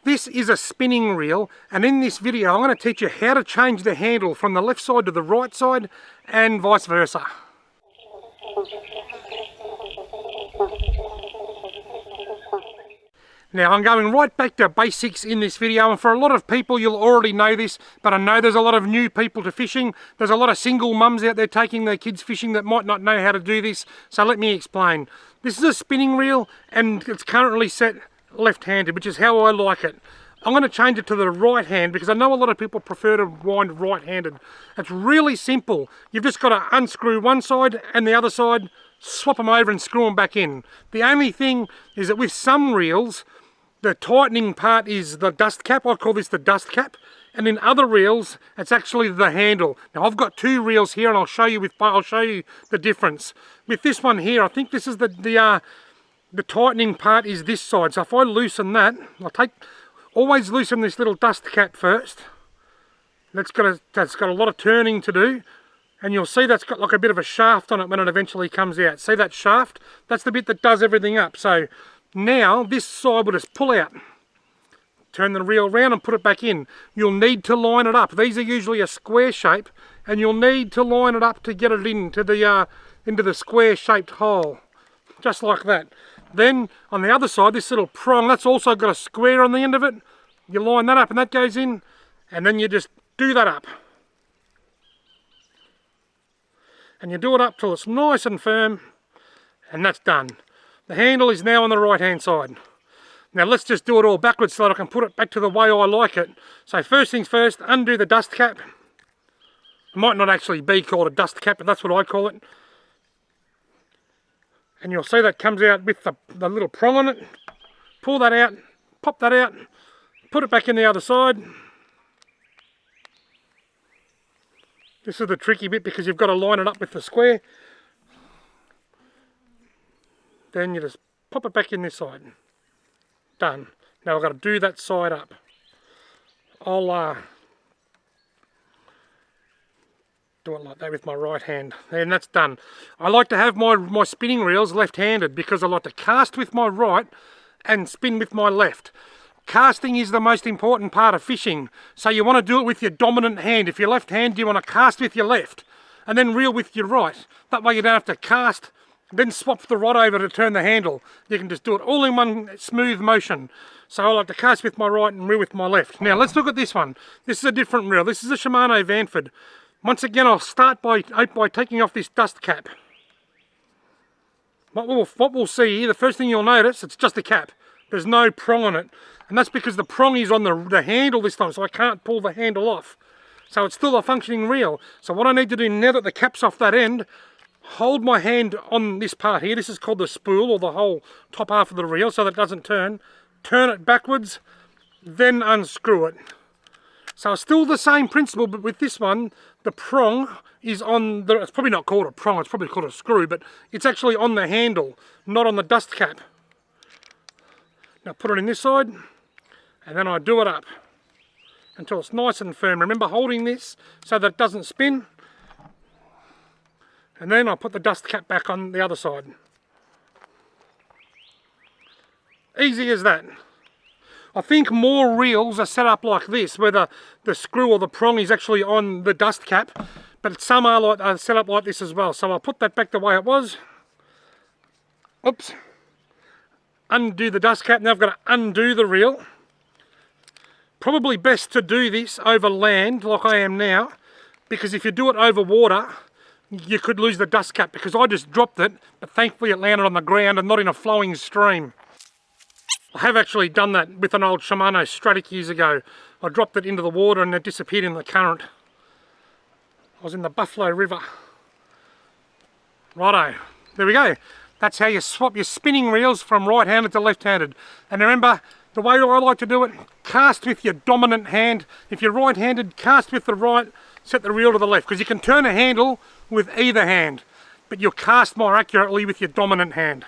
This is a spinning reel, and in this video I'm going to teach you how to change the handle from the left side to the right side and vice versa. Now I'm going right back to basics in this video, and for a lot of people you'll already know this, but I know there's a lot of new people to fishing. There's a lot of single mums out there taking their kids fishing that might not know how to do this, so let me explain. This is a spinning reel and it's currently set left-handed, which is how I like it. I'm going to change it to the right hand because I know a lot of people prefer to wind right-handed. It's really simple. You've just got to unscrew one side and the other side, swap them over and screw them back in. The only thing is that with some reels, the tightening part is the dust cap. I call this the dust cap. And in other reels, it's actually the handle. Now I've got two reels here, and I'll show you the difference. With this one here, I think this is the tightening part is this side. So if I loosen that, always loosen this little dust cap first. That's got a lot of turning to do, and you'll see that's got like a bit of a shaft on it when it eventually comes out. See that shaft? That's the bit that does everything up. So now this side will just pull out. Turn the reel around and put it back in. You'll need to line it up. These are usually a square shape, and you'll need to line it up to get it into the square shaped hole, just like that. Then on the other side, this little prong, that's also got a square on the end of it. You line that up and that goes in, and then you just do that up. And you do it up till it's nice and firm, and that's done. The handle is now on the right hand side. Now let's just do it all backwards so that I can put it back to the way I like it. So first things first, undo the dust cap. It might not actually be called a dust cap, but that's what I call it. And you'll see that comes out with the little prong on it. Pull that out, pop that out, put it back in the other side. This is the tricky bit because you've got to line it up with the square. Then you just pop it back in this side. Done. Now I've got to do that side up. I'll do it like that with my right hand, and that's done. I like to have my spinning reels left-handed because I like to cast with my right and spin with my left. Casting is the most important part of fishing, so you want to do it with your dominant hand. If you're left-handed, you want to cast with your left and then reel with your right. That way you don't have to cast, then swap the rod over to turn the handle. You can just do it all in one smooth motion. So I like to cast with my right and reel with my left. Now let's look at this one. This is a different reel. This is a Shimano Vanford. Once again, I'll start by taking off this dust cap. What we'll see here, the first thing you'll notice, it's just a cap. There's no prong on it. And that's because the prong is on the handle this time, so I can't pull the handle off. So it's still a functioning reel. So what I need to do now that the cap's off that end, hold my hand on this part here. This is called the spool, or the whole top half of the reel, so that it doesn't turn. Turn it backwards, then unscrew it. So it's still the same principle, but with this one, the prong is on the, it's probably not called a prong, it's probably called a screw, but it's actually on the handle, not on the dust cap. Now put it in this side, and then I do it up until it's nice and firm. Remember holding this so that it doesn't spin. And then I put the dust cap back on the other side. Easy as that. I think more reels are set up like this, where the screw or the prong is actually on the dust cap, but some are set up like this as well. So I'll put that back the way it was. Oops. Undo the dust cap. Now I've got to undo the reel. Probably best to do this over land like I am now, because if you do it over water, you could lose the dust cap, because I just dropped it, but thankfully it landed on the ground and not in a flowing stream. I have actually done that with an old Shimano Stratic years ago. I dropped it into the water and it disappeared in the current. I was in the Buffalo River. Righto, there we go. That's how you swap your spinning reels from right-handed to left-handed. And remember, the way I like to do it, cast with your dominant hand. If you're right-handed, cast with the right, set the reel to the left, because you can turn a handle with either hand, but you'll cast more accurately with your dominant hand.